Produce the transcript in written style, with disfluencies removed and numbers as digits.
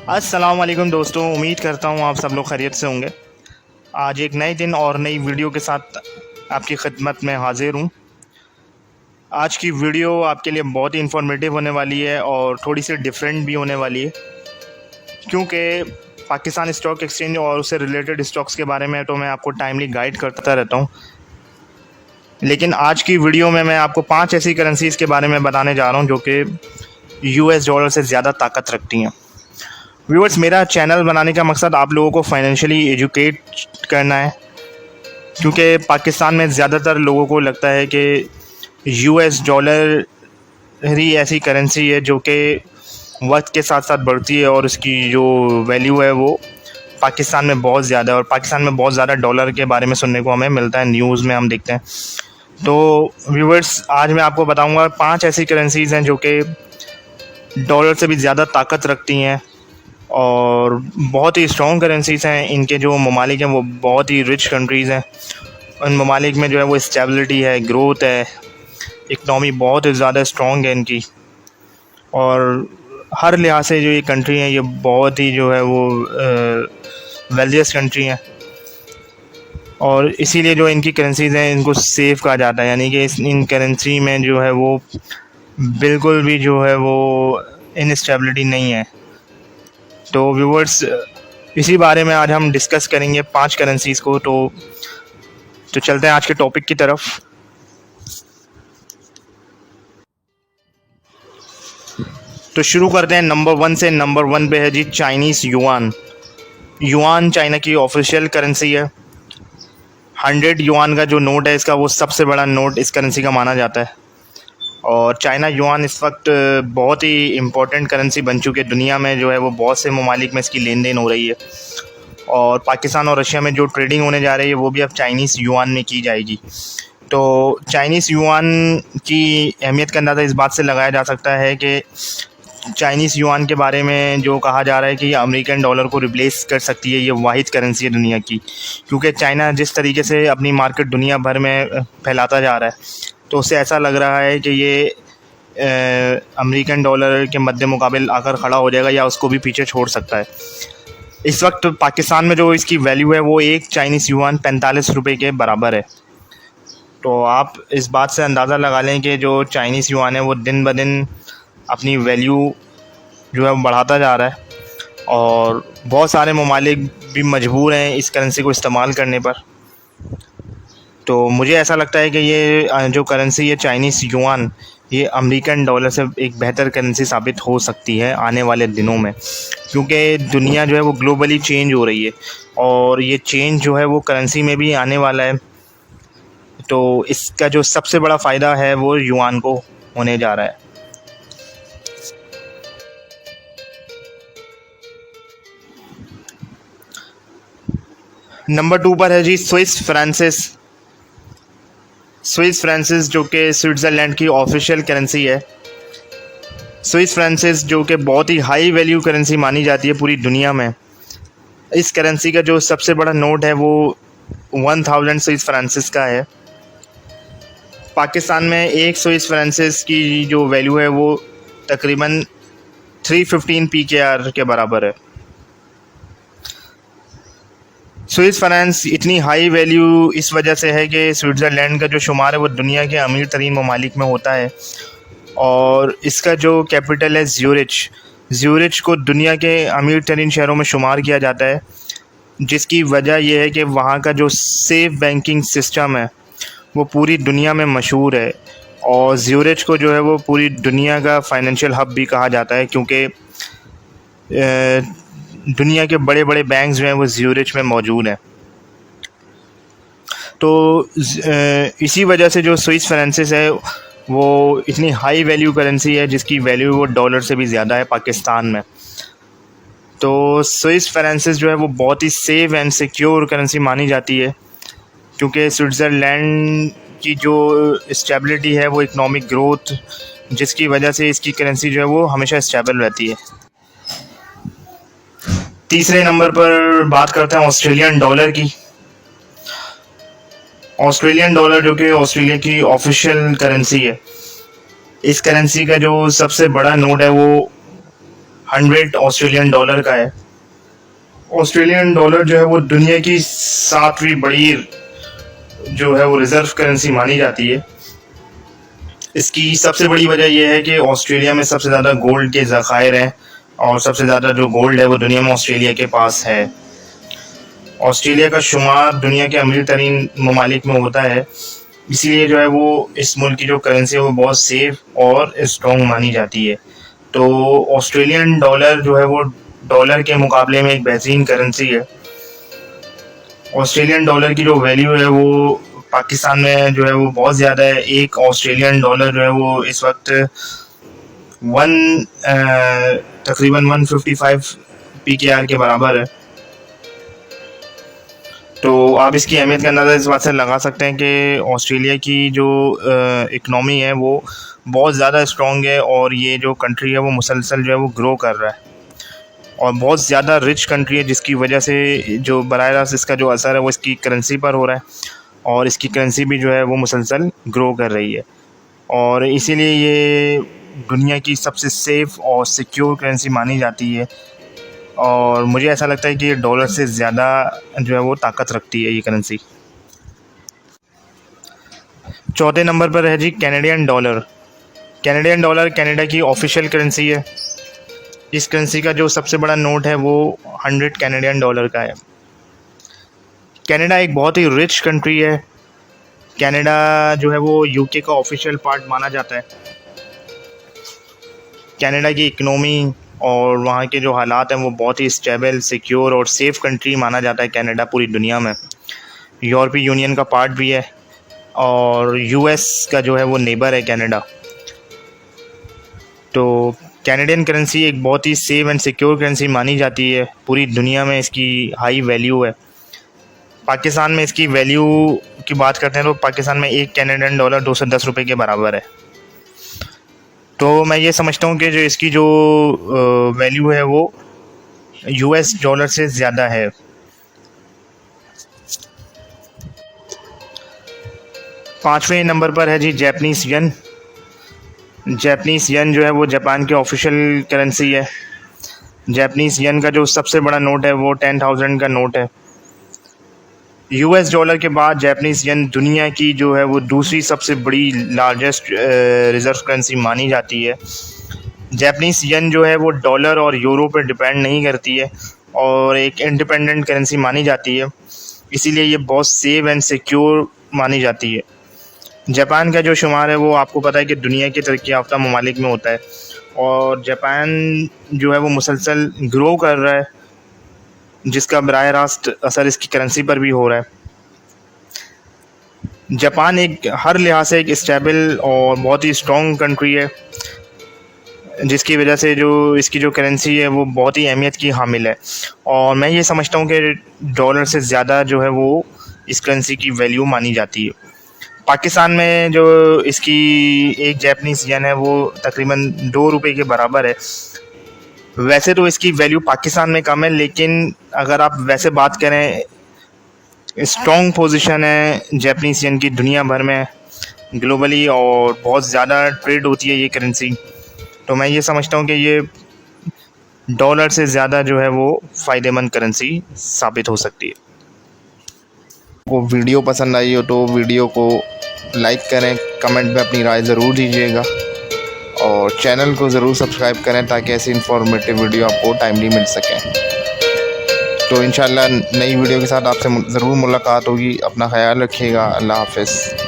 अस्सलाम वालेकुम दोस्तों, उम्मीद करता हूँ आप सब लोग खैरियत से होंगे। आज एक नए दिन और नई वीडियो के साथ आपकी खिदमत में हाज़िर हूँ। आज की वीडियो आपके लिए बहुत ही इन्फॉर्मेटिव होने वाली है और थोड़ी सी डिफरेंट भी होने वाली है, क्योंकि पाकिस्तान स्टॉक एक्सचेंज और उससे रिलेटेड स्टॉक्स के बारे में तो मैं आपको टाइमली गाइड करता रहता हूँ, लेकिन आज की वीडियो में मैं आपको 5 ऐसी करेंसीज़ के बारे में बताने जा रहा हूँ जो कि US डॉलर से ज़्यादा ताकत रखती हैं। व्यूअर्स, मेरा चैनल बनाने का मकसद आप लोगों को फाइनेंशियली एजुकेट करना है, क्योंकि पाकिस्तान में ज़्यादातर लोगों को लगता है कि US डॉलर ही ऐसी करेंसी है जो कि वक्त के साथ साथ बढ़ती है और उसकी जो वैल्यू है वो पाकिस्तान में बहुत ज़्यादा है, और पाकिस्तान में बहुत ज़्यादा डॉलर के बारे में सुनने को हमें मिलता है, न्यूज़ में हम देखते हैं। तो व्यूअर्स, आज मैं आपको बताऊंगा 5 ऐसी करेंसीज़ हैं जो कि डॉलर से भी ज़्यादा ताकत रखती हैं और बहुत ही स्ट्रॉन्ग करेंसीज़ हैं। इनके जो ममालिक हैं वो बहुत ही रिच कंट्रीज़ हैं। उन ममालिक में जो है वो स्टेबिलिटी है, ग्रोथ है, इकनॉमी बहुत ज़्यादा स्ट्रॉन्ग है इनकी, और हर लिहाज से जो ये कंट्री हैं ये बहुत ही जो है वो वेल्दियस्ट कंट्री हैं, और इसीलिए जो इनकी करेंसीज़ हैं इनको सेफ़ कहा जाता है, यानी कि इन करेंसी में जो है वो बिल्कुल भी जो है वो इनस्टेबिलिटी नहीं है। तो व्यूवर्स, इसी बारे में आज हम डिस्कस करेंगे 5 करेंसीज़ को। तो चलते हैं आज के टॉपिक की तरफ। तो शुरू करते हैं नंबर 1 से। नंबर 1 पे है जी चाइनीज़ युआन। युआन चाइना की ऑफिशियल करेंसी है। 100 युआन का जो नोट है इसका, वो सबसे बड़ा नोट इस करेंसी का माना जाता है, और चाइना युआन इस वक्त बहुत ही इम्पोर्टेंट करेंसी बन चुकी है दुनिया में। जो है वो बहुत से ममालिक में इसकी लेन देन हो रही है, और पाकिस्तान और रशिया में जो ट्रेडिंग होने जा रही है वो भी अब चाइनीज़ युआन में की जाएगी। तो चाइनीज़ युआन की अहमियत का अंदाज़ा इस बात से लगाया जा सकता है कि चाइनीज़ युआन के बारे में जो कहा जा रहा है कि ये अमेरिकन डॉलर को रिप्लेस कर सकती है, ये वाहिद करेंसी है दुनिया की, क्योंकि चाइना जिस तरीके से अपनी मार्केट दुनिया भर में फैलाता जा रहा है, तो उससे ऐसा लग रहा है कि ये अमेरिकन डॉलर के मद्दे मुकाबिल आकर खड़ा हो जाएगा या उसको भी पीछे छोड़ सकता है। इस वक्त पाकिस्तान में जो इसकी वैल्यू है वो एक चाइनीज़ युआन 45 रुपये के बराबर है। तो आप इस बात से अंदाज़ा लगा लें कि जो चाइनीज़ युआन है वो दिन ब दिन अपनी वैल्यू जो है वो बढ़ाता जा रहा है, और बहुत सारे ममालिक भी मजबूर हैं इस करेंसी को इस्तेमाल करने पर। तो मुझे ऐसा लगता है कि ये जो करेंसी है चाइनीज़ युआन, ये अमेरिकन डॉलर से एक बेहतर करेंसी साबित हो सकती है आने वाले दिनों में, क्योंकि दुनिया जो है वो ग्लोबली चेंज हो रही है, और ये चेंज जो है वो करेंसी में भी आने वाला है। तो इसका जो सबसे बड़ा फ़ायदा है वो युआन को होने जा रहा है। नंबर 2 पर है जी स्विस फ्रांसिस। स्विस फ्रांसिस जो कि स्विट्ज़रलैंड की ऑफिशियल करेंसी है। स्विस फ्रांसिस जो कि बहुत ही हाई वैल्यू करेंसी मानी जाती है पूरी दुनिया में। इस करेंसी का जो सबसे बड़ा नोट है वो 1000 स्विस फ्रांसिस का है। पाकिस्तान में एक स्विस फ्रांसिस की जो वैल्यू है वो तकरीबन 315 PKR के बराबर है। स्विस फ्रांस इतनी हाई वैल्यू इस वजह से है कि स्विट्ज़रलैंड का जो शुमार है वो दुनिया के अमीर तरीन ममालिक में होता है, और इसका जो कैपिटल है ज़्यूरिच को दुनिया के अमीर तरीन शहरों में शुमार किया जाता है, जिसकी वजह यह है कि वहाँ का जो सेफ़ बैंकिंग सिस्टम है वो पूरी दुनिया में मशहूर है, और ज़्यूरिच को जो है वो पूरी दुनिया का फाइनेंशियल हब भी कहा जाता है, क्योंकि दुनिया के बड़े बड़े बैंक्स जो हैं वो ज़्यूरिच में मौजूद हैं। तो इसी वजह से जो स्विस फ्रांसिस है वो इतनी हाई वैल्यू करेंसी है, जिसकी वैल्यू वो डॉलर से भी ज़्यादा है पाकिस्तान में। तो स्विस फ्रांसिस जो है वो बहुत ही सेफ एंड सिक्योर करेंसी मानी जाती है, क्योंकि स्विट्ज़रलैंड की जो स्टेबिलिटी है वो इकनॉमिक ग्रोथ, जिसकी वजह से इसकी करेंसी जो है वो हमेशा स्टेबल रहती है। तीसरे नंबर पर बात करते हैं ऑस्ट्रेलियन डॉलर की। ऑस्ट्रेलियन डॉलर जो कि ऑस्ट्रेलिया की ऑफिशियल करेंसी है, इस करेंसी का जो सबसे बड़ा नोट है वो 100 ऑस्ट्रेलियन डॉलर का है। ऑस्ट्रेलियन डॉलर जो है वो दुनिया की 7वीं बड़ी जो है वो रिजर्व करेंसी मानी जाती है। इसकी सबसे बड़ी वजह यह है कि ऑस्ट्रेलिया में सबसे ज़्यादा गोल्ड के ज़खायर हैं और सबसे ज़्यादा जो गोल्ड है वो दुनिया में ऑस्ट्रेलिया के पास है। ऑस्ट्रेलिया का शुमार दुनिया के अमीर तरीन ममालिक में होता है, इसीलिए जो है वो इस मुल्क की जो करेंसी है वो बहुत सेफ और स्ट्रॉन्ग मानी जाती है। तो ऑस्ट्रेलियन डॉलर जो है वो डॉलर के मुकाबले में एक बेहतरीन करेंसी है। ऑस्ट्रेलियन डॉलर की जो वैल्यू है वो पाकिस्तान में जो है वो बहुत ज़्यादा है। एक ऑस्ट्रेलियन डॉलर जो है वो इस वक्त तकरीबन 155 PKR के बराबर है। तो आप इसकी अहमियत का अंदाज़ा इस बात से लगा सकते हैं कि ऑस्ट्रेलिया की जो इकनॉमी है वो बहुत ज़्यादा स्ट्रॉन्ग है और ये जो कंट्री है वो मुसलसल जो है वो ग्रो कर रहा है और बहुत ज़्यादा रिच कंट्री है, जिसकी वजह से जो बराह रास्त इसका जो असर है वो इसकी करेंसी पर हो रहा है और इसकी करेंसी भी जो है वो मुसलसल ग्रो कर रही है और इसीलिए ये दुनिया की सबसे सेफ़ और सिक्योर करेंसी मानी जाती है। और मुझे ऐसा लगता है कि ये डॉलर से ज़्यादा जो है वो ताकत रखती है ये करेंसी। चौथे नंबर पर है जी Canadian dollar. Canadian dollar Canada की ऑफिशियल करेंसी है। इस करेंसी का जो सबसे बड़ा नोट है वो 100 कैनेडियन डॉलर का है। कनाडा एक बहुत ही रिच कंट्री है। कनाडा जो है वो यूके का ऑफिशियल पार्ट माना जाता है। कनाडा की इकनॉमी और वहाँ के जो हालात हैं वो बहुत ही स्टेबल, सिक्योर और सेफ़ कंट्री माना जाता है कनाडा पूरी दुनिया में। यूरोपीय यूनियन का पार्ट भी है और यूएस का जो है वो नेबर है कनाडा। तो कैनेडियन करेंसी एक बहुत ही सेफ एंड सिक्योर करेंसी मानी जाती है। पूरी दुनिया में इसकी हाई वैल्यू है। पाकिस्तान में इसकी वैल्यू की बात करते हैं तो पाकिस्तान में एक कैनेडियन डॉलर 210 रुपये के बराबर है। तो मैं ये समझता हूँ कि जो इसकी जो वैल्यू है वो यूएस डॉलर से ज़्यादा है। पाँचवें नंबर पर है जी जापानीज़ येन। जापानीज़ येन जो है वो जापान की ऑफिशियल करेंसी है। जापानीज़ येन का जो सबसे बड़ा नोट है वो 10,000 का नोट है। यूएस डॉलर के बाद जापानीज़ येन दुनिया की जो है वो दूसरी सबसे बड़ी लार्जेस्ट रिज़र्व करेंसी मानी जाती है। जापानीज़ येन जो है वो डॉलर और यूरो पर डिपेंड नहीं करती है और एक इंडिपेंडेंट करेंसी मानी जाती है, इसीलिए ये बहुत सेफ एंड सिक्योर मानी जाती है। जापान का जो शुमार है वो आपको पता है कि दुनिया के तरक्की याफ्ता ममालिक में होता है और जापान जो है वो मुसलसल ग्रो कर रहा है, जिसका बराह रास्त असर इसकी करेंसी पर भी हो रहा है। जापान एक हर लिहाज से एक स्टेबल और बहुत ही स्ट्रॉन्ग कंट्री है, जिसकी वजह से जो इसकी जो करेंसी है वो बहुत ही अहमियत की हामिल है और मैं ये समझता हूँ कि डॉलर से ज़्यादा जो है वो इस करेंसी की वैल्यू मानी जाती है। पाकिस्तान में जो इसकी एक जापानीज़ येन है वो तकरीबन 2 रुपये के बराबर है। वैसे तो इसकी वैल्यू पाकिस्तान में कम है, लेकिन अगर आप वैसे बात करें स्ट्रॉन्ग पोजीशन है जापानीज़ येन की दुनिया भर में ग्लोबली और बहुत ज़्यादा ट्रेड होती है ये करेंसी। तो मैं ये समझता हूँ कि ये डॉलर से ज़्यादा जो है वो फ़ायदेमंद करेंसी साबित हो सकती है। को वीडियो पसंद आई हो तो वीडियो को लाइक करें, कमेंट में अपनी राय ज़रूर दीजिएगा और चैनल को ज़रूर सब्सक्राइब करें ताकि ऐसी इन्फॉर्मेटिव वीडियो आपको टाइमली मिल सकें। तो इंशाल्लाह नई वीडियो के साथ आपसे ज़रूर मुलाकात होगी। अपना ख्याल रखिएगा। अल्लाह हाफ़िज़।